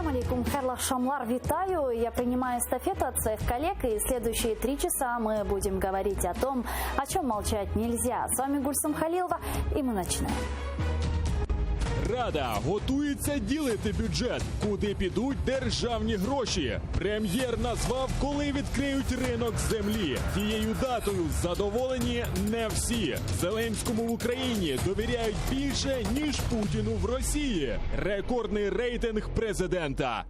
Ассаламу алейкум, Харлах Шамлар, витаю. Я принимаю эстафету от своих коллег, и следующие 3 часа мы будем говорить о том, о чем молчать нельзя. С вами Гульсум Халилова, и мы начинаем. Рада готується ділити бюджет. Куди підуть державні гроші? Прем'єр назвав, коли відкриють ринок землі. Тією датою задоволені не всі. Зеленському в Україні довіряють більше, ніж Путіну в Росії. Рекордний рейтинг президента.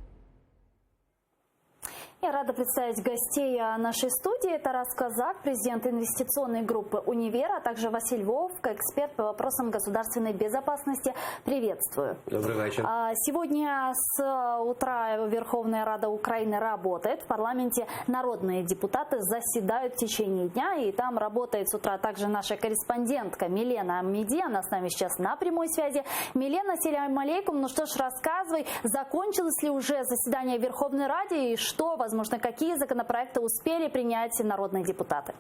Я рада представить гостей нашей студии. Тарас Казак, президент инвестиционной группы «Универ», а также Василь Вовк, эксперт по вопросам государственной безопасности. Приветствую. Добрый вечер. Сегодня с утра Верховная Рада Украины работает. В парламенте народные депутаты заседают в течение дня. И там работает с утра также наша корреспондентка Милена Аммиди. Она с нами сейчас на прямой связи. Милена, ассаляму алейкум. Ну что ж, рассказывай, закончилось ли уже заседание Верховной Рады и что, возможно, какие законопроекты успели принять народные депутаты?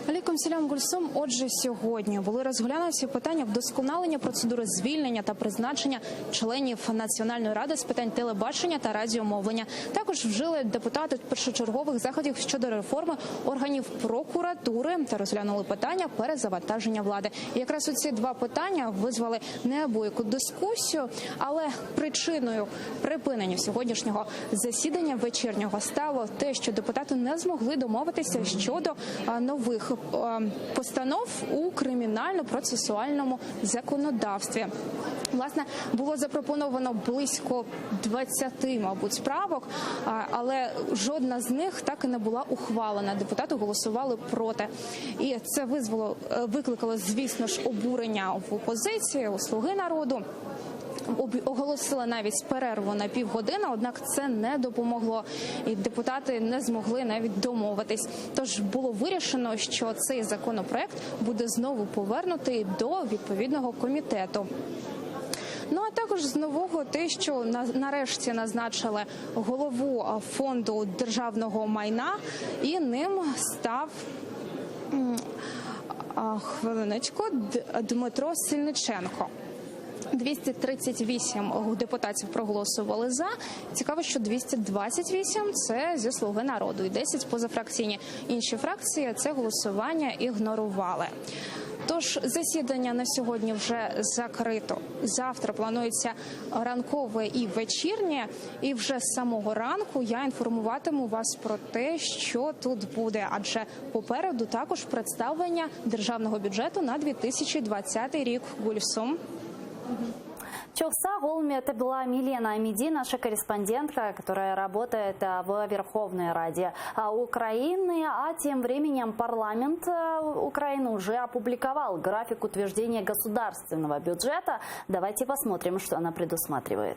Алейкум салям, Гульсум. Отже, сьогодні були розглянуті питання вдосконалення процедури звільнення та призначення членів Національної ради з питань телебачення та радіомовлення. Також вжили депутати першочергових заходів щодо реформи органів прокуратури та розглянули питання перезавантаження влади. І якраз оці два питання визвали неабияку дискусію, але причиною припинення сьогоднішнього засідання вечірнього стало те, що депутати не змогли домовитися щодо нових постанов у кримінально-процесуальному законодавстві. Власне, було запропоновано близько 20, мабуть, правок, але жодна з них так і не була ухвалена. Депутати голосували проти. І це викликало, звісно ж, обурення в опозиції, у «Слуги народу». Оголосили навіть перерву на півгодини, однак це не допомогло, і депутати не змогли навіть домовитись. Тож було вирішено, що цей законопроект буде знову повернутий до відповідного комітету. Ну а також з нового те, що нарешті назначили голову фонду державного майна, і ним став Дмитро Сильниченко. 238 депутатів проголосували за. Цікаво, що 228 – це зі «Слуги народу» і 10 позафракційні. Інші фракції це голосування ігнорували. Тож засідання на сьогодні вже закрито. Завтра планується ранкове і вечірнє. І вже з самого ранку я інформуватиму вас про те, що тут буде. Адже попереду також представлення державного бюджету на 2020 рік. Гульсум. Чохса Голми, это была Милена Аммиди, наша корреспондентка, которая работает в Верховной Раде Украины. А тем временем парламент Украины уже опубликовал график утверждения государственного бюджета. Давайте посмотрим, что она предусматривает.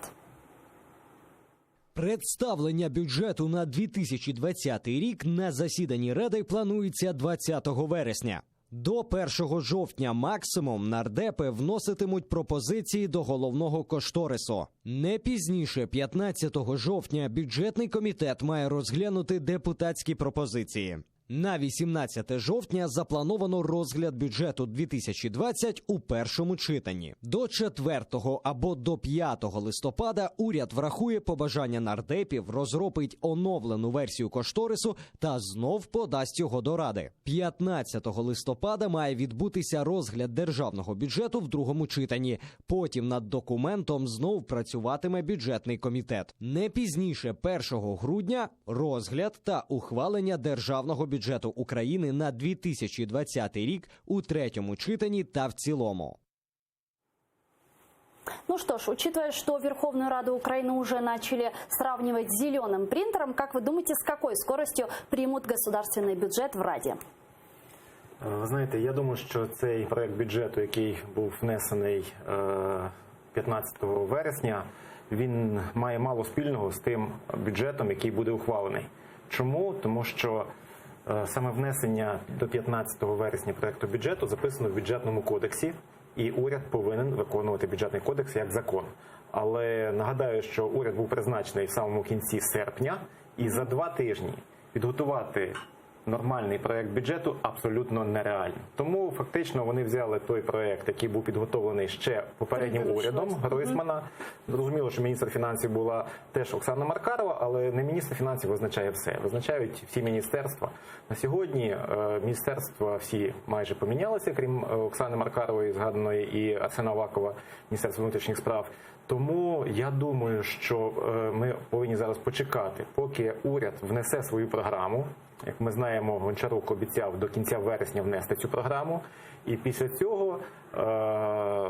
Представлення бюджету на 2020 рік на засіданні Ради планується 20 вересня. До 1 жовтня максимум нардепи вноситимуть пропозиції до головного кошторису. Не пізніше 15 жовтня бюджетний комітет має розглянути депутатські пропозиції. На 18 жовтня заплановано розгляд бюджету 2020 у першому читанні. До 4 або до 5 листопада уряд врахує побажання нардепів, розробить оновлену версію кошторису та знов подасть його до Ради. 15 листопада має відбутися розгляд державного бюджету в другому читанні. Потім над документом знов працюватиме бюджетний комітет. Не пізніше 1 грудня розгляд та ухвалення державного бюджету України на 2020 рік у третьому читанні та в цілому. Ну что ж, учитывая, что Верховную Раду Украины уже начали сравнивать с зеленым принтером, как вы думаете, с какой скоростью примут государственный бюджет в Раді? Ви знаєте, я думаю, що цей проект бюджету, який був внесений 15 вересня, він має мало спільного з тим бюджетом, який буде ухвалений. Чому? Тому що саме внесення до 15 вересня проекту бюджету записано в бюджетному кодексі, і уряд повинен виконувати бюджетний кодекс як закон. Але нагадаю, що уряд був призначений в самому кінці серпня, і за 2 тижні підготувати нормальний проект бюджету абсолютно нереально. Тому фактично вони взяли той проект, який був підготовлений ще попереднім урядом Гройсмана. Зрозуміло, що міністр фінансів була теж Оксана Маркарова, але не міністр фінансів визначає все. Визначають всі міністерства. На сьогодні міністерства всі майже помінялися, крім Оксани Маркарової, згаданої, і Арсена Авакова, Міністерства внутрішніх справ. Тому я думаю, що ми повинні зараз почекати, поки уряд внесе свою програму. Як ми знаємо, Гончарук обіцяв до кінця вересня внести цю програму. І після цього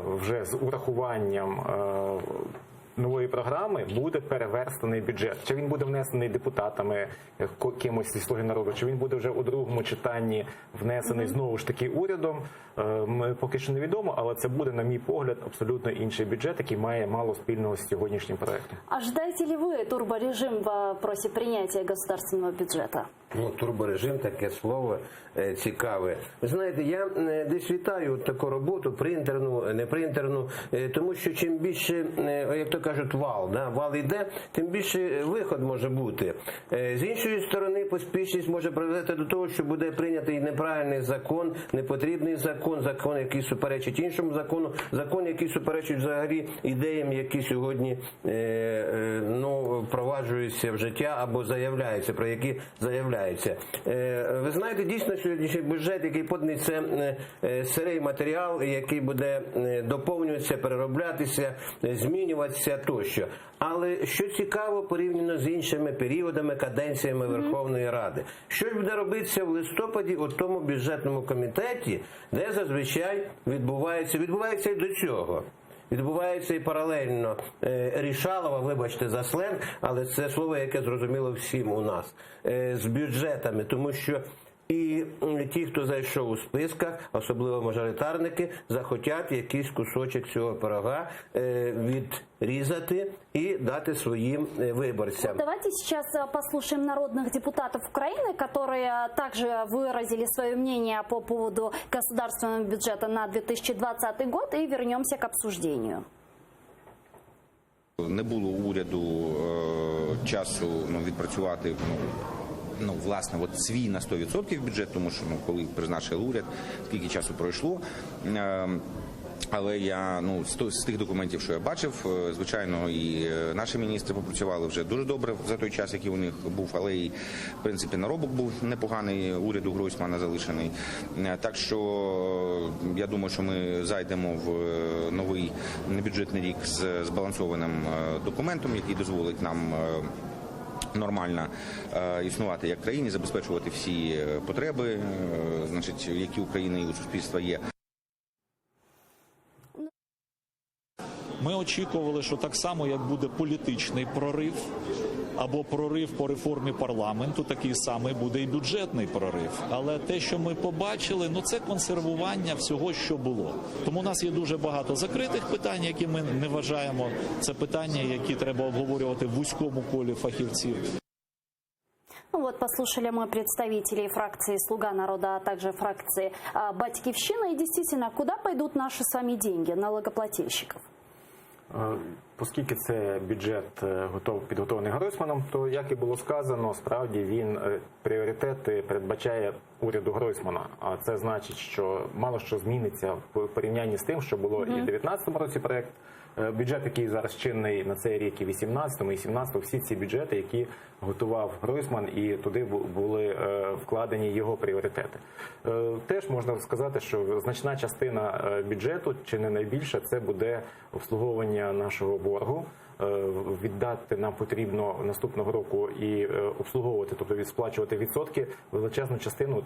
вже з урахуванням нової програми буде переверстаний бюджет. Чи він буде внесений депутатами, кимось зі «Слуги народу», чи він буде вже у другому читанні внесений знову ж таки урядом, ми поки що не відомо, але це буде, на мій погляд, абсолютно інший бюджет, який має мало спільного з сьогоднішнім проектом. Ожидаете ли вы турборежим в вопросе принятия государственного бюджета? Ну, турборежим, таке слово цікаве. Ви знаєте, я десь вітаю таку роботу, принтерну, не принтерну, тому що чим більше, як то кажуть, вал йде, тим більше виход може бути. З іншої сторони, поспішність може привести до того, що буде прийнятий неправильний закон, непотрібний закон, закон, який суперечить іншому закону, закон, який суперечить взагалі ідеям, які сьогодні впроваджуються в життя або заявляються, про які заявляються. Ви знаєте, дійсно, сьогоднішній бюджет, який поданий, це сирий матеріал, який буде доповнюватися, перероблятися, змінюватися тощо. Але що цікаво порівняно з іншими періодами, каденціями Верховної Ради. Що ж буде робитися в листопаді у тому бюджетному комітеті, де зазвичай відбувається і до цього. Відбувається і паралельно рішалова, вибачте за сленг, але це слово, яке зрозуміло всім у нас, з бюджетами, тому що і ті, хто зайшов у списках, особливо мажоритарники, захотять якийсь кусочок цього пирога відрізати и дати своим выборцам. Давайте сейчас послушаем народных депутатов Украины, которые также выразили свое мнение по поводу государственного бюджета на 2020 год, и вернемся к обсуждению. Не було у уряду часу відпрацювати власне, свій на 100% бюджет, тому що коли призначили уряд, скільки часу пройшло. Але я з тих документів, що я бачив, звичайно, і наші міністри попрацювали вже дуже добре за той час, який у них був, але і в принципі наробок був непоганий, уряду Гройсмана залишений. Так що я думаю, що ми зайдемо в новий бюджетний рік з збалансованим документом, який дозволить нам нормально існувати як країні, забезпечувати всі потреби, які у країни і у суспільства є. Ми очікували, що так само, як буде політичний прорив або прорив по реформі парламенту, такий самий буде і бюджетний прорив. Але те, що ми побачили, це консервування всього, що було. Тому у нас є дуже багато закритих питань, які ми не вважаємо. Це питання, які треба обговорювати в вузькому колі фахівців. Послушали мы представителей фракции «Слуга народа», а также фракции «Батьківщина». И действительно, куда пойдут наши с вами деньги, налогоплательщиков? Оскільки це бюджет підготовлений Гройсманом, то, як і було сказано, справді він пріоритети передбачає уряду Гройсмана. А це значить, що мало що зміниться в порівнянні з тим, що було і в 2019 році проєкт. Бюджет, який зараз чинний на цей рік, і в 2018, і 2017, всі ці бюджети, які готував Гройсман, і туди були вкладені його пріоритети. Теж можна сказати, що значна частина бюджету, чи не найбільша, це буде обслуговування нашого боргу. Віддати нам потрібно наступного року і обслуговувати, тобто сплачувати відсотки, величезну частину,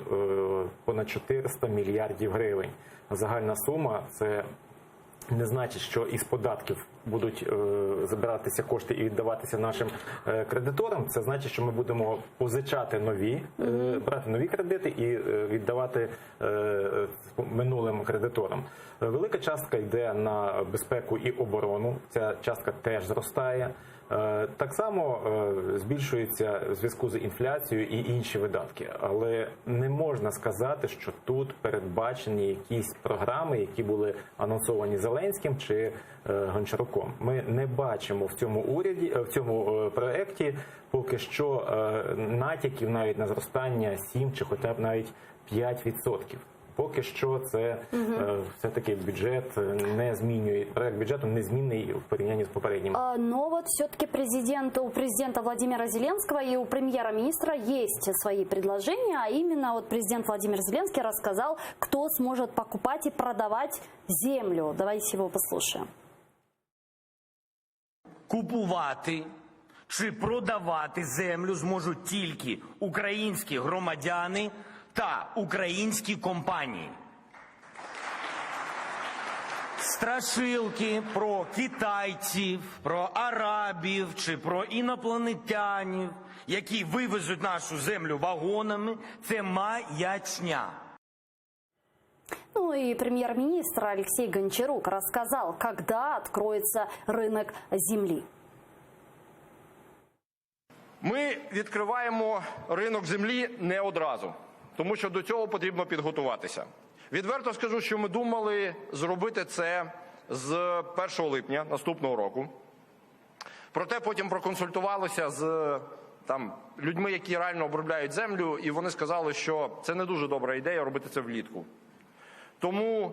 понад 400 мільярдів гривень. Загальна сума – це не значить, що із податків будуть забиратися кошти і віддаватися нашим кредиторам. Це значить, що ми будемо позичати брати нові кредити і віддавати минулим кредиторам. Велика частка йде на безпеку і оборону. Ця частка теж зростає. Так само збільшується в зв'язку з інфляцією і інші видатки. Але не можна сказати, що тут передбачені якісь програми, які були анонсовані Зеленським чи Гончаруком, показником. Ми не бачимо в цьому проекті поки що натяків навіть на зростання 7 чи хоча б навіть 5%. Поки що це все-таки бюджет не змінює, проект бюджету не змінний в порівнянні з попереднім. Но вот все-таки у президента Владимира Зеленского и у премьера-министра есть свои предложения, а именно вот президент Владимир Зеленский рассказал, кто сможет покупать и продавать землю. Давайте его послушаем. Купувати чи продавати землю зможуть тільки українські громадяни та українські компанії. Страшилки про китайців, про арабів чи про інопланетянів, які вивезуть нашу землю вагонами, це маячня. Ну и премьер-министр Алексей Гончарук рассказал, когда откроется рынок земли. Ми відкриваємо ринок землі не одразу, тому що до цього потрібно підготуватися. Відверто скажу, що ми думали зробити це з 1 липня наступного року. Проте потім проконсультувалися з людьми, які реально обробляють землю, і вони сказали, що це не дуже добра ідея робити це влітку. Тому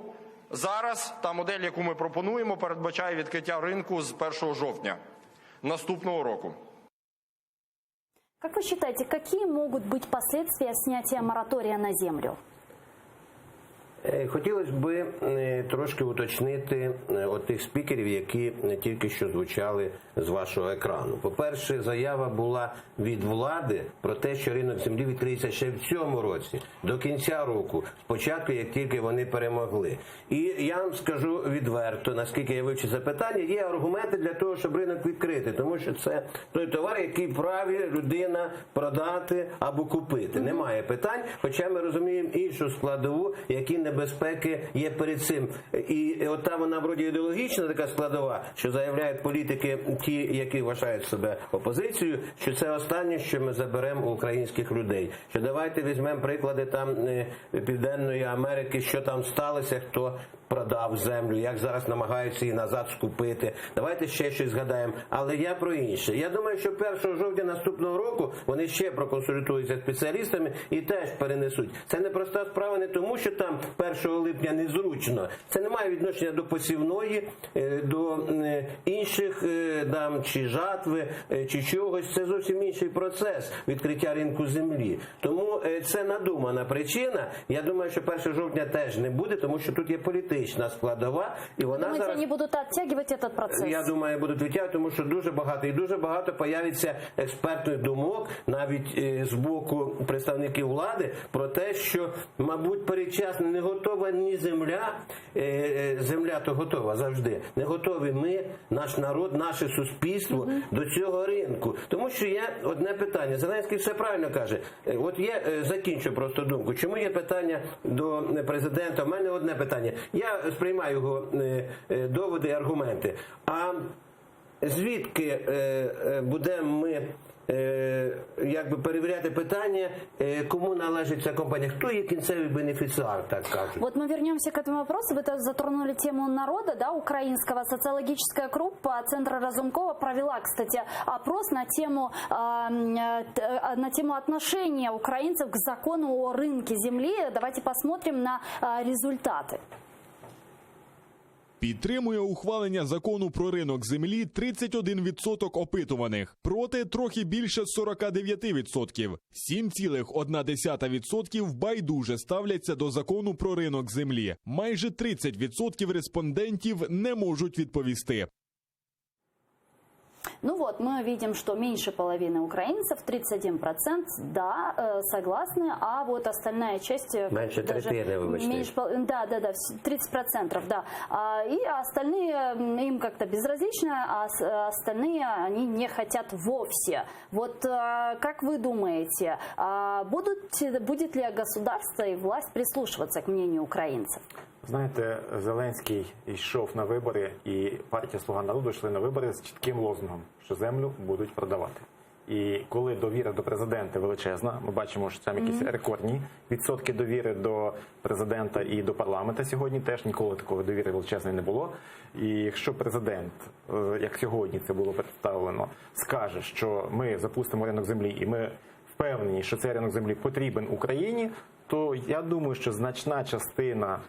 зараз та модель, яку ми пропонуємо, передбачає відкриття ринку з 1 жовтня наступного року. Как вы считаете, какие могут быть последствия снятия моратория на землю? Хотілося б трошки уточнити тих спікерів, які тільки що звучали з вашого екрану. По-перше, заява була від влади про те, що ринок землі відкриється ще в цьому році, до кінця року, спочатку, як тільки вони перемогли. І я вам скажу відверто, наскільки я вивчив це питання, є аргументи для того, щоб ринок відкрити, тому що це той товар, який вправі людина продати або купити. Немає питань, хоча ми розуміємо іншу складову, які небезпеки є перед цим. І от там вона вроді ідеологічна така складова, що заявляють політики, ті, які вважають себе опозицією, що це останнє, що ми заберемо у українських людей. Що давайте візьмемо приклади там Південної Америки, що там сталося, хто продав землю, як зараз намагаються її назад скупити. Давайте ще щось згадаємо. Але я про інше. Я думаю, що 1 жовтня наступного року вони ще проконсультуються з спеціалістами і теж перенесуть. Це не проста справа не тому, що там 1 липня незручно. Це не має відношення до посівної, до інших чи жатви, чи чогось. Це зовсім інший процес відкриття ринку землі. Тому це надумана причина. Я думаю, що 1 жовтня теж не буде, тому що тут є політична складова. І вона Думаете, зараз... они будут оттягивать этот процесс? Я думаю, будуть відтягувати, тому що дуже багато появиться експертних думок, навіть з боку представників влади, про те, що, мабуть, передчасно не готова ні земля, земля то готова завжди, не готові ми, наш народ, наше суспільство до цього ринку. Тому що є одне питання, Зеленський все правильно каже, от є, закінчу просто думку, чому є питання до президента, у мене одне питання, я сприймаю його доводи і аргументи, а звідки будемо ми перевіряти питання, кому належить ця компанія, хто є кінцевий бенефіціар, так кажуть. Вот мы вернемся к этому вопросу. Вы затронули тему народа, да, украинского. Социологическая группа Центра Разумкова провела, кстати, опрос на тему отношения украинцев к закону о рынке земли. Давайте посмотрим на результаты. Підтримує ухвалення закону про ринок землі 31% опитуваних, проти трохи більше 49%. 7,1% байдуже ставляться до закону про ринок землі. Майже 30% респондентів не можуть відповісти. Ну вот, мы видим, что меньше половины украинцев, 31%, да, согласны, а вот остальная часть... Меньше третины, выбачьте. Да, 30%, да. И остальные, им как-то безразлично, а остальные, они не хотят вовсе. Вот как вы думаете, будет ли государство и власть прислушиваться к мнению украинцев? Знаєте, Зеленський йшов на вибори, і партія «Слуга народу» йшли на вибори з чітким лозунгом, що землю будуть продавати. І коли довіра до президента величезна, ми бачимо, що там якісь рекордні відсотки довіри до президента і до парламенту сьогодні, теж ніколи такої довіри величезної не було. І якщо президент, як сьогодні це було представлено, скаже, що ми запустимо ринок землі і ми впевнені, що цей ринок землі потрібен Україні, то я думаю, що значна частина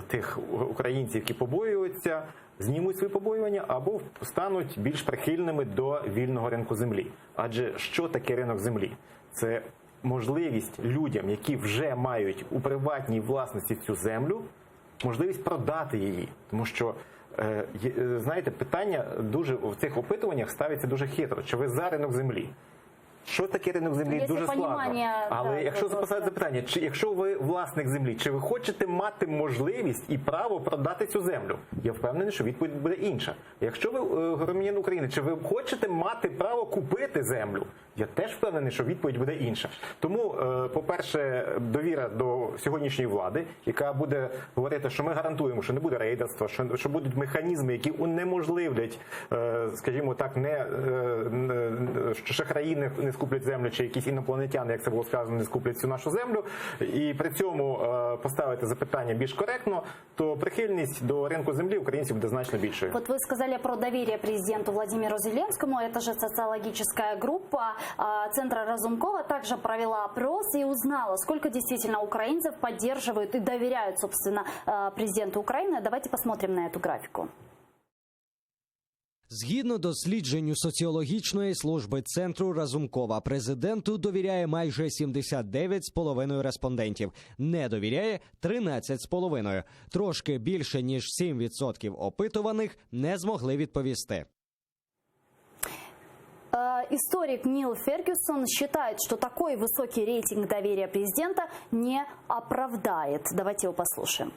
тих українців, які побоюються, знімуть свої побоювання або стануть більш прихильними до вільного ринку землі. Адже що таке ринок землі? Це можливість людям, які вже мають у приватній власності цю землю, можливість продати її. Тому що, знаєте, питання дуже в цих опитуваннях ставиться дуже хитро. Чи ви за ринок землі? Що таке ринок землі? Є дуже складно. Але да, якщо записати запитання, якщо ви власник землі, чи ви хочете мати можливість і право продати цю землю? Я впевнений, що відповідь буде інша. Якщо ви громадянин України, чи ви хочете мати право купити землю? Я теж впевнений, що відповідь буде інша. Тому, по-перше, довіра до сьогоднішньої влади, яка буде говорити, що ми гарантуємо, що не буде рейдерства, що будуть механізми, які унеможливлять, скажімо так, що шахраї не скуплять землю, чи якісь інопланетяни, як це було сказано, не скуплять всю нашу землю, і при цьому поставити запитання більш коректно, то прихильність до ринку землі українців буде значно більшою. Вот вы сказали про доверие президенту Владимиру Зеленскому. Это же социологическая группа Центра Разумкова также провела опрос и узнала, сколько действительно украинцев поддерживают и доверяют, собственно, президенту Украины. Давайте посмотрим на эту графику. Згідно дослідженню соціологічної служби Центру Разумкова, президенту довіряє майже 79,5% респондентів, не довіряє 13,5%. Трошки більше, ніж 7% опитуваних не змогли відповісти. Историк Нил Фергюсон считает, что такой высокий рейтинг доверия президента не оправдает. Давайте его послушаем.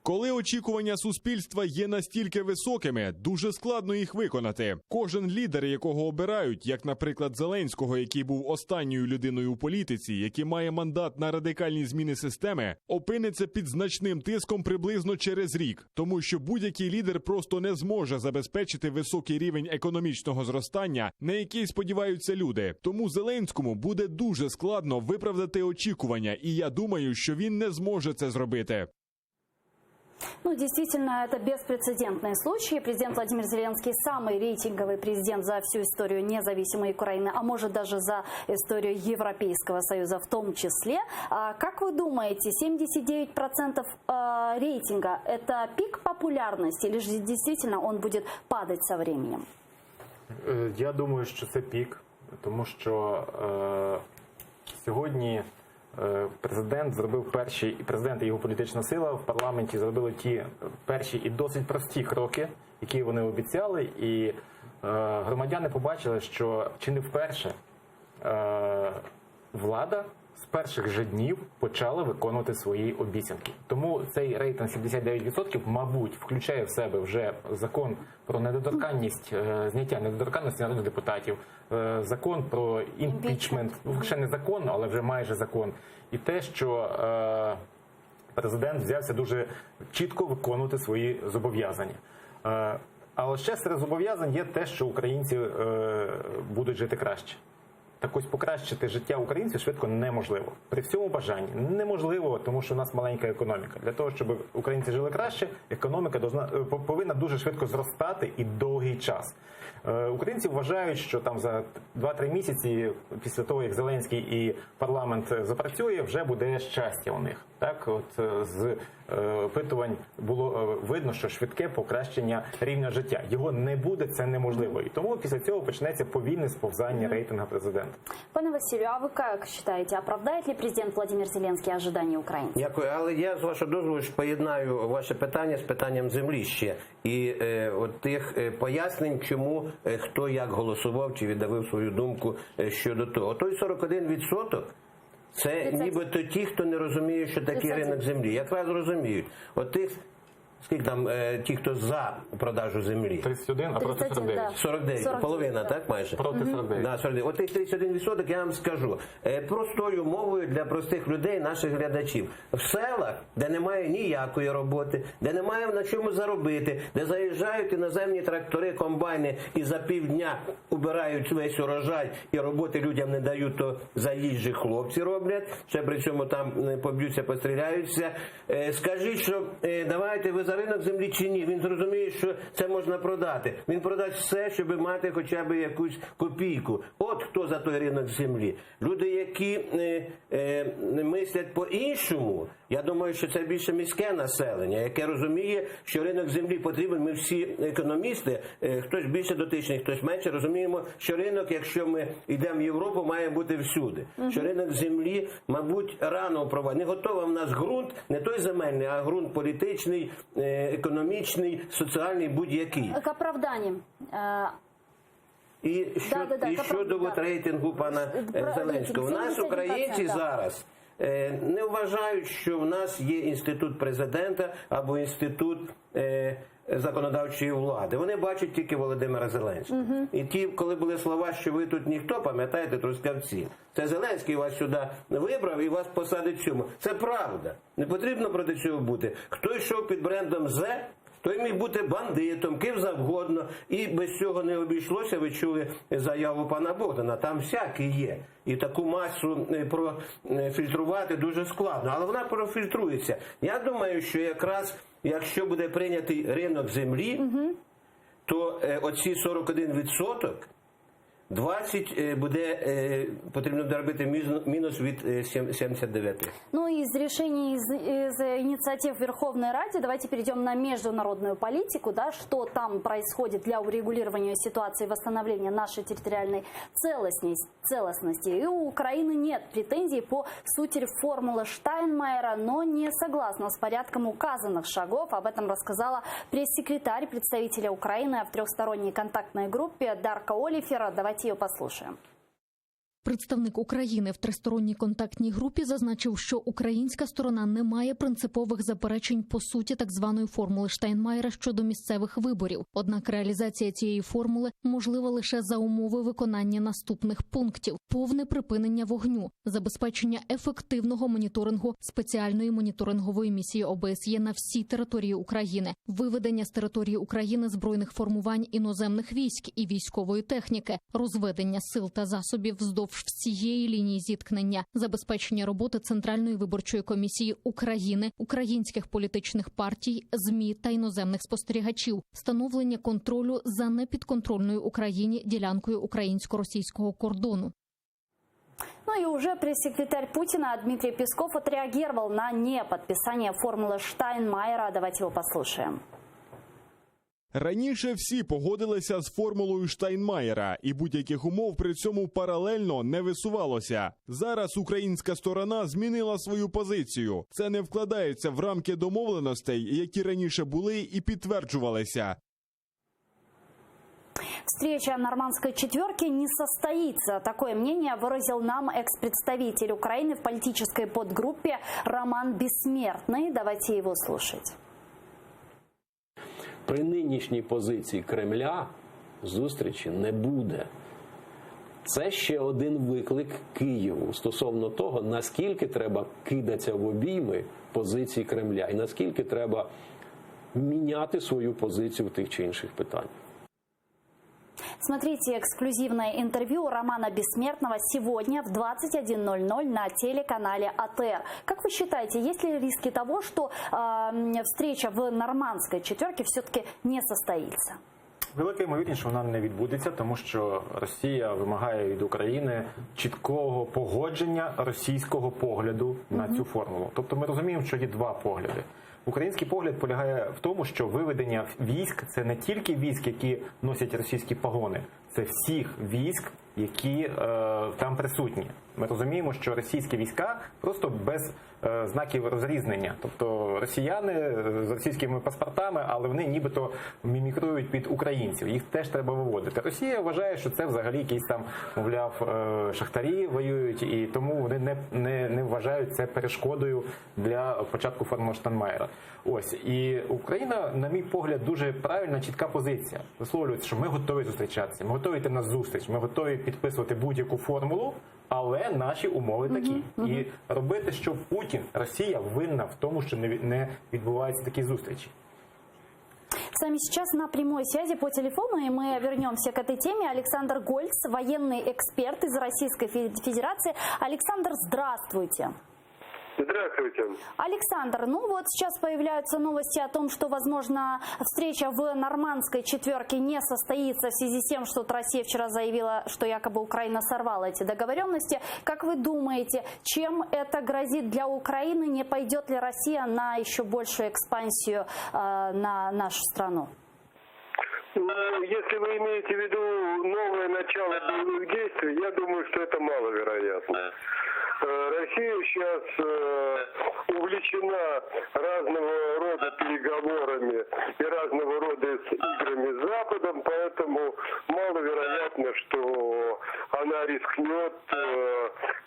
Коли очікування суспільства є настільки високими, дуже складно їх виконати. Кожен лідер, якого обирають, як, наприклад, Зеленського, який був останньою людиною у політиці, який має мандат на радикальні зміни системи, опиниться під значним тиском приблизно через рік. Тому що будь-який лідер просто не зможе забезпечити високий рівень економічного зростання, на який сподіваються люди. Тому Зеленському буде дуже складно виправдати очікування, і я думаю, що він не зможе це зробити. Ну, действительно, это беспрецедентный случай. Президент Владимир Зеленский самый рейтинговый президент за всю историю независимой Украины, а может даже за историю Европейского Союза в том числе. Как вы думаете, 79% рейтинга – это пик популярности или же действительно он будет падать со временем? Я думаю, що це пік, тому що сьогодні президент і його політична сила в парламенті зробили ті перші і досить прості кроки, які вони обіцяли, і громадяни побачили, що чи не вперше влада з перших же днів почала виконувати свої обіцянки. Тому цей рейтинг 79%, мабуть, включає в себе вже закон про недоторканність, зняття недоторканності народних депутатів, закон про імпічмент, ще не закон, але вже майже закон, і те, що президент взявся дуже чітко виконувати свої зобов'язання. Але ще серед зобов'язань є те, що українці будуть жити краще. Так ось покращити життя українців швидко неможливо. При всьому бажанні неможливо, тому що у нас маленька економіка. Для того, щоб українці жили краще, економіка повинна дуже швидко зростати і довгий час. Українці вважають, що там за 2-3 місяці після того, як Зеленський і парламент запрацює, вже буде щастя у них. Так, от з опитувань було видно, що швидке покращення рівня життя. Його не буде, це неможливо. І тому після цього почнеться повільне сповзання рейтингу президента. Пане Василю, а ви як вважаєте, оправдає ли президент Владимир Зеленський ожидання українців? Дякую, але я, з вашого дозволу, поєднаю ваше питання з питанням землі ще. І от тих пояснень, чому хто як голосував чи віддавив свою думку щодо того. Той 41% це нібито ті, хто не розуміє, що таке ринок землі. Якраз розуміють. От тих скільки там ті, хто за продажу землі? 31, а проти 49. да. 49, половина, так, майже? Проти 49. Да, 49. От тих 31% я вам скажу. Простою мовою для простих людей, наших глядачів. В селах, де немає ніякої роботи, де немає на чому заробити, де заїжджають іноземні трактори, комбайни і за півдня убирають весь урожай і роботи людям не дають, то заїжджі хлопці роблять, ще при цьому там поб'ються, постріляються. Скажіть, що давайте ви за ринок землі чи ні? Він зрозуміє, що це можна продати. Він продасть все, щоб мати хоча б якусь копійку. От хто за той ринок землі. Люди, які мислять по-іншому, я думаю, що це більше міське населення, яке розуміє, що ринок землі потрібен. Ми всі економісти, хтось більше дотичний, хтось менше, розуміємо, що ринок, якщо ми йдемо в Європу, має бути всюди. Що ринок землі, мабуть, рано впровадити. Не готовий в нас ґрунт, не той земельний, а ґрунт політичний, економічний, соціальний, будь-який. К оправданням. І щодо да. рейтингу пана Зеленського. У нас українці зараз не вважають, що в нас є інститут президента або інститут законодавчої влади. Вони бачать тільки Володимира Зеленського. І ті, коли були слова, що ви тут ніхто, пам'ятаєте, трускавці. Це Зеленський вас сюди вибрав і вас посадить в цьому. Це правда. Не потрібно проти цього бути. Хто йшов під брендом «Зе», той міг бути бандитом, ким завгодно. І без цього не обійшлося, ви чули заяву пана Богдана. Там всякі є. І таку масу профільтрувати дуже складно. Але вона профільтрується. Я думаю, що якраз, якщо буде прийнятий ринок землі, то оці 41%, 20 буде потрібно робити мінус від 79. Ну и из решений, из инициатив Верховной Ради давайте перейдем на международную политику, да, что там происходит для урегулирования ситуации и восстановления нашей территориальной целостности. И у Украины нет претензий по сути формулы Штайнмайера, но не согласна с порядком указанных шагов. Об этом рассказала пресс-секретарь представителя Украины в трехсторонней контактной группе Дарка Оліфера. Давайте ее послушаем. Представник України в тристоронній контактній групі зазначив, що українська сторона не має принципових заперечень по суті так званої формули Штайнмайера щодо місцевих виборів. Однак реалізація цієї формули можлива лише за умови виконання наступних пунктів: повне припинення вогню, забезпечення ефективного моніторингу спеціальної моніторингової місії ОБСЄ на всій території України, виведення з території України збройних формувань іноземних військ і військової техніки, розведення сил та засобів вздовж всієї лінії зіткнення, забезпечення роботи Центральної виборчої комісії України, українських політичних партій, ЗМІ та іноземних спостерігачів, встановлення контролю за непідконтрольною Україні ділянкою українсько-російського кордону. Ну и уже пресс-секретарь Путина Дмитрий Песков отреагировал на неподписание формулы Штайнмайера. Давайте его послушаем. Раніше всі погодилися з формулою Штайнмайера, і будь-яких умов при цьому паралельно не висувалося. Зараз українська сторона змінила свою позицію. Це не вкладається в рамки домовленостей, які раніше були і підтверджувалися. Встреча нормандской четверки не состоится. Такое мнение выразил нам экс-представитель Украины в политической подгруппе Роман Бессмертный. Давайте его слушать. При нинішній позиції Кремля зустрічі не буде. Це ще один виклик Києву стосовно того, наскільки треба кидатися в обійми позиції Кремля і наскільки треба міняти свою позицію в тих чи інших питаннях. Смотрите эксклюзивное интервью Романа Бессмертного сегодня в 21:00 на телеканале АТР. Как вы считаете, есть ли риски того, что встреча в нормандской четверке все-таки не состоится? Велика ймовірність, що вона не відбудеться, тому що Росія вимагає від України чіткого погодження російського погляду на цю формулу. Тобто ми розуміємо, що є два погляди. Український погляд полягає в тому, що виведення військ – це не тільки військ, які носять російські погони, це всіх військ, які там присутні. Ми розуміємо, що російські війська просто без знаків розрізнення. Тобто росіяни з російськими паспортами, але вони нібито мімікрують під українців. Їх теж треба виводити. Росія вважає, що це взагалі якісь там, мовляв, шахтарі воюють, і тому вони не вважають це перешкодою для початку формули Штайнмайєра. Ось. І Україна, на мій погляд, дуже правильна, чітка позиція. Висловлюється, що ми готові зустрічатися, ми готові йти на зустріч, ми готові підписувати будь-яку формулу, але наші умови такі. І робити, що Путін, Росія винна в тому, що не відбуваються такі зустрічі. С вами сейчас на прямой связи по телефону, и мы вернемся к этой теме. Александр Гольц, военный эксперт из Российской Федерации. Александр, здравствуйте. Здравствуйте. Александр, ну вот сейчас появляются новости о том, что, возможно, встреча в нормандской четверке не состоится в связи с тем, что Россия вчера заявила, что якобы Украина сорвала эти договоренности. Как вы думаете, чем это грозит для Украины? Не пойдет ли Россия на еще большую экспансию на нашу страну? Ну, если вы имеете в виду новое начало боевых действий, я думаю, что это маловероятно. Россия сейчас увлечена разного рода переговорами и разного рода играми с Западом, поэтому маловероятно, что она рискнет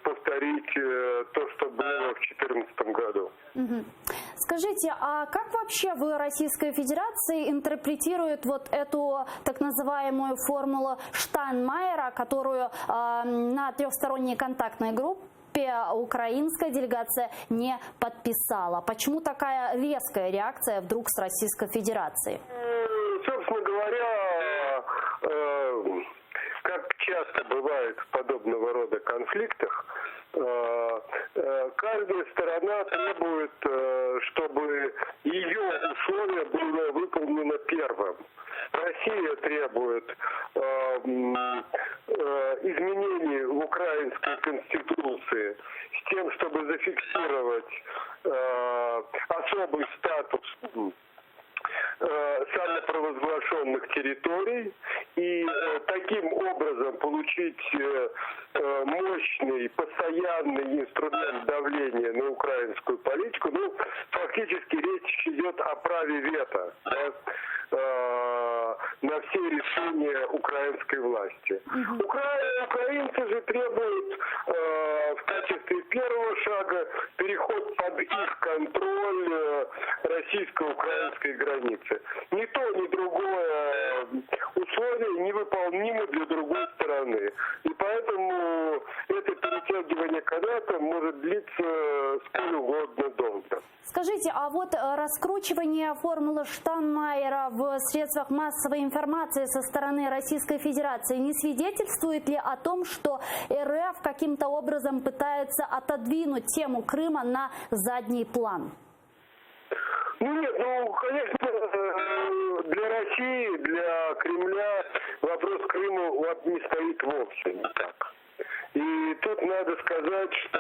повторить то, что было в 2014 году. Скажите, а как вообще в Российской Федерации интерпретируют вот эту так называемую формулу Штайнмайера, которую на трехсторонней контактной группе украинская делегация не подписала? Почему такая резкая реакция вдруг с Российской Федерации? Собственно говоря, как часто бывает в подобного рода конфликтах, каждая сторона требует, чтобы ее условие было выполнено первым. Россия требует изменений в украинской конституции с тем, чтобы зафиксировать особый статус самопровозглашенных территорий и таким образом получить мощный, постоянный инструмент давления на украинскую политику. Ну, фактически речь идет о праве вето, да, на все решения украинской власти. Украинцы же требуют в качестве первого шага переход под их контроль российско-украинской границы. Ни то, ни другое условие невыполнимо для другой стороны. И поэтому это перетягивание каната может длиться сколь угодно долго. Скажите, а вот раскручивание формулы Штайнмайера в средствах массовой информации со стороны Российской Федерации не свидетельствует ли о том, что РФ каким-то образом пытается отодвинуть тему Крыма на задний план? Ну нет, ну конечно, для России, для Кремля вопрос Крыма не стоит вовсе не так. И тут надо сказать, что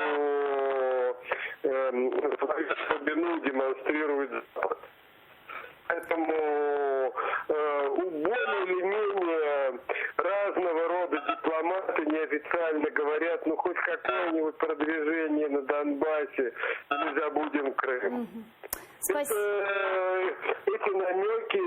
свою слабину демонстрирует Запад. Поэтому более или менее разного рода дипломаты неофициально говорят, ну хоть какое-нибудь продвижение на Донбассе, не забудем Крым. Эти намеки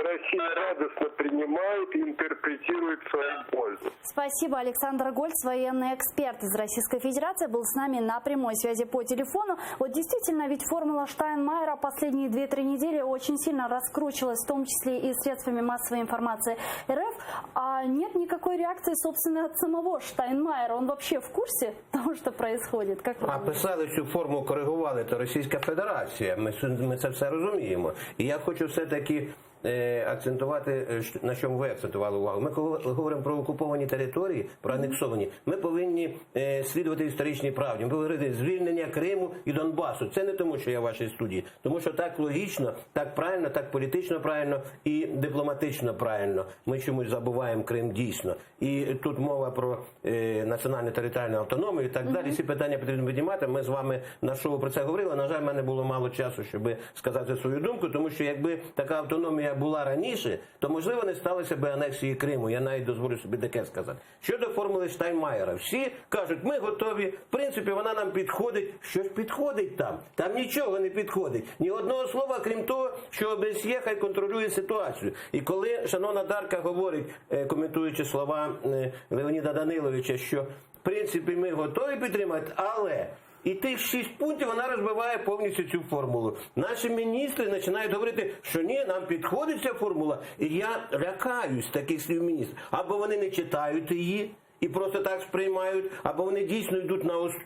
Россия радостно принимает и интерпретирует в свою пользу. Спасибо. Александр Гольц, военный эксперт из Российской Федерации, был с нами на прямой связи по телефону. Вот действительно, ведь формула Штайнмайера последние 2-3 недели очень сильно раскручивалась, в том числе и средствами массовой информации РФ. А нет никакой реакции, собственно, от самого Штайнмайера. Он вообще в курсе того, что происходит? Как вы думаете? Писали цю форму, коригували, то Російська Федерація. Ми це все розуміємо. І я хочу все-таки акцентувати, на чому ви акцентували увагу. Ми коли говоримо про окуповані території, про анексовані, ми повинні слідувати історичній правді. Ми повинні говорити звільнення Криму і Донбасу. Це не тому, що я в вашій студії, тому що так логічно, так правильно, так політично правильно і дипломатично правильно. Ми чомусь забуваємо Крим дійсно. І тут мова про національну територіальну автономію і так далі. Ці питання потрібно піднімати. Ми з вами на шоу про це говорили. На жаль, в мене було мало часу, щоб сказати свою думку, тому що якби така автономія була раніше, то, можливо, не сталося би анексії Криму. Я навіть дозволю собі таке сказати. Щодо формули Штайнмаєра, всі кажуть, ми готові, в принципі, вона нам підходить. Що ж підходить там? Там нічого не підходить. Ні одного слова, крім того, що ОБСЄ хай контролює ситуацію. І коли шановна Дарка говорить, коментуючи слова Леоніда Даниловича, що, в принципі, ми готові підтримати, але... І тих 6 пунктів вона розбиває повністю цю формулу. Наші міністри починають говорити, що ні, нам підходить ця формула. І я лякаюсь таких слів міністрів. Або вони не читають її і просто так сприймають, або вони дійсно йдуть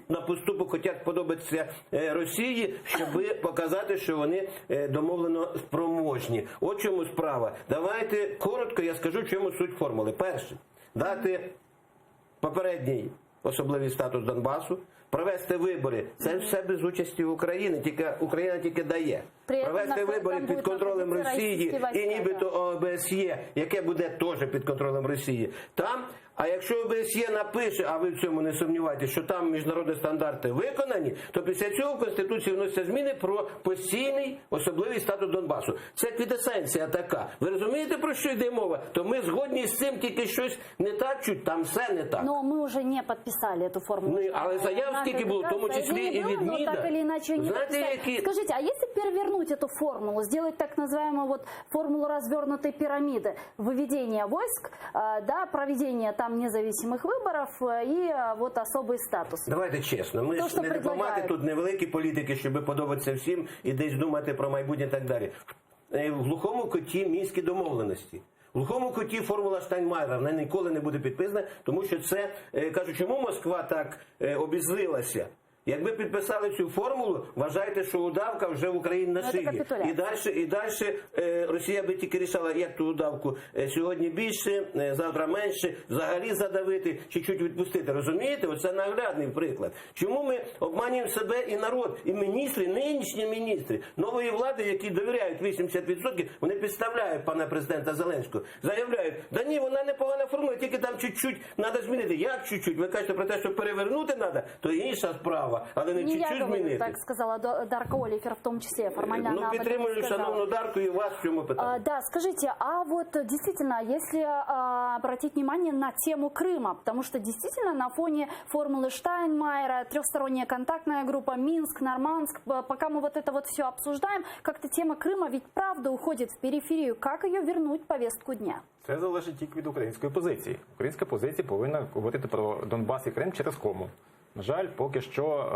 на поступок, хочуть подобатися Росії, щоб показати, що вони домовлено спроможні. От чому справа. Давайте коротко я скажу, чому суть формули. Перше, дати попередній особливий статус Донбасу, провести вибори. Це все без участі України. Україна тільки дає. Провести вибори під контролем Росії і нібито ОБСЄ, яке буде теж під контролем Росії. Там, а якщо ОБСЄ напише, а ви в цьому не сумніваєтесь, що там міжнародні стандарти виконані, то після цього в Конституції вносяться зміни про постійний особливий статус Донбасу. Це квінтесенція така. Ви розумієте, про що йде мова? То ми згодні з цим, тільки щось не так чуть, там все не так. Но мы уже не подписали эту формулу. Ну, але заяв скільки було, в тому числі і від МІДа. Так или иначе не подписали. Скажите, а если перевернуть эту формулу, сделать так называемую вот формулу развернутой пирамиды, выведение войск, да, проведение там независимых выборов и вот особый статус? Давайте чесно, ми ж не дипломати, тут невеликі політики, щоб подобатися всім і десь думати про майбутнє і так далі. В глухому куті мінські домовленості. В глухому куті формула Штайнмаєра, вона ніколи не буде підписана, тому що це, кажуть, чому Москва так обізлилася? Якби підписали цю формулу, вважайте, що удавка вже в Україні на шиї. І далі Росія би тільки рішала, як ту удавку сьогодні більше, завтра менше, взагалі задавити, чуть-чуть відпустити. Розумієте? Оце наглядний приклад. Чому ми обманюємо себе і народ, і міністри, нинішні міністри, нової влади, які довіряють 80%, вони підставляють пана президента Зеленського, заявляють, да ні, вона непогана формула, тільки там чуть-чуть треба змінити. Як чуть-чуть? Ви кажете про те, що перевернути треба, то інша справа. Але не чуть-чуть змінити. Так сказала Дарка Оліфер, в тому числі формально. Ну, підтримую шановну Дарку і вас в цьому питанні. Да, скажите, а вот действительно, если обратить внимание на тему Крыма, потому что действительно на фоне формулы Штайнмаєра, трехсторонняя контактная группа, Минск, Нормандск, пока мы вот это вот все обсуждаем, как-то тема Крыма ведь правда уходит в периферию. Как ее вернуть в повестку дня? Це залежить тільки від української позиції. Українська позиція повинна говорити про Донбас і Крим через кому. На жаль, поки що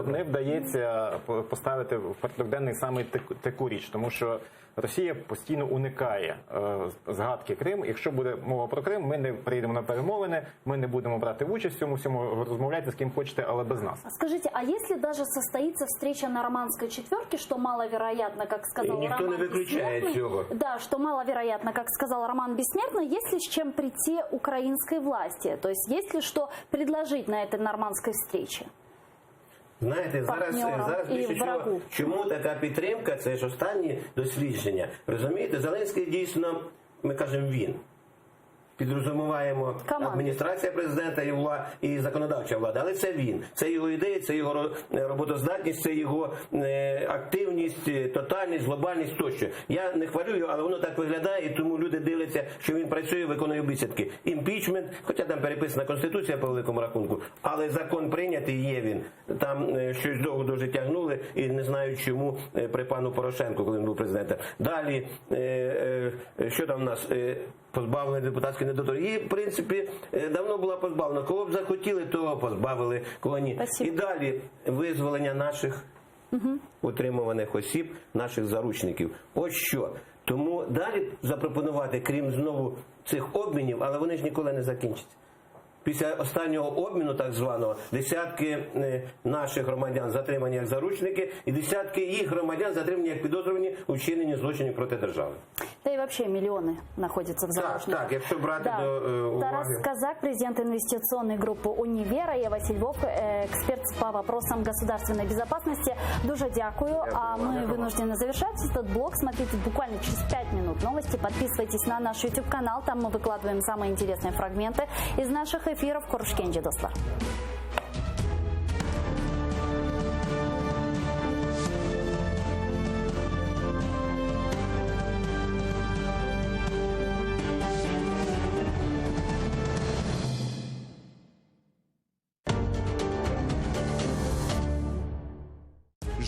не вдається поставити в порядок денний саме таку річ, тому що Росія постійно уникає згадки Крим. Якщо буде мова про Крим, ми не приїдемо на перемовини, ми не будемо брати участь в цьому всьому, розмовляйте з ким хочете, але без нас. Скажите, а если даже состоится встреча нормандской четверки, что маловероятно, как сказал Роман Бессмертный, да, что маловероятно, как сказал Роман Бессмертный, есть ли с чем прийти украинской власти? То есть есть ли что предложить на этой нормандской встрече? Знаєте, зараз більше чого, чому така підтримка, це ж останні дослідження. Розумієте, Зеленський дійсно, ми кажемо він. Підрозуміваємо адміністрація президента і законодавча влада, але це він. Це його ідеї, це його роботоздатність, це його активність, тотальність, глобальність тощо. Я не хвалю його, але воно так виглядає, і тому люди дивляться, що він працює, виконує обіцянки. Імпічмент, хоча там переписана Конституція по великому рахунку, але закон прийнятий є він. Там щось довго дуже тягнули і не знаю чому при пану Порошенку, коли він був президентом. Далі, що там у нас? Позбавлення депутатської недоторканності. І, в принципі, давно була позбавлена. Кого б захотіли, того позбавили, кого ні. І далі визволення наших утримуваних осіб, наших заручників. Ось що. Тому далі запропонувати, крім знову цих обмінів, але вони ж ніколи не закінчаться. Після останнього обміну, так званого, десятки наших громадян затримані як заручники і десятки їх громадян затримані як підозрювані у вчиненні злочинів проти держави. Да и вообще миллионы находятся в заложниках. Так, якщо брати до уваги. Тарас Казак, президент инвестиционной группы «Универа», я Василь Вовк, эксперт по вопросам государственной безопасности. Дуже дякую. А мы вынуждены завершать этот блог. Смотрите буквально через 5 минут новости. Подписывайтесь на наш YouTube-канал. Там мы выкладываем самые интересные фрагменты из наших эфиров. Корушкенджи, достар.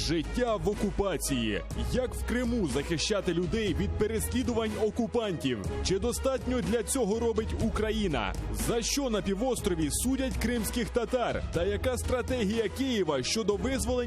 Життя в окупації. Як в Криму захищати людей від переслідувань окупантів? Чи достатньо для цього робить Україна? За що на півострові судять кримських татар? Та яка стратегія Києва щодо визволення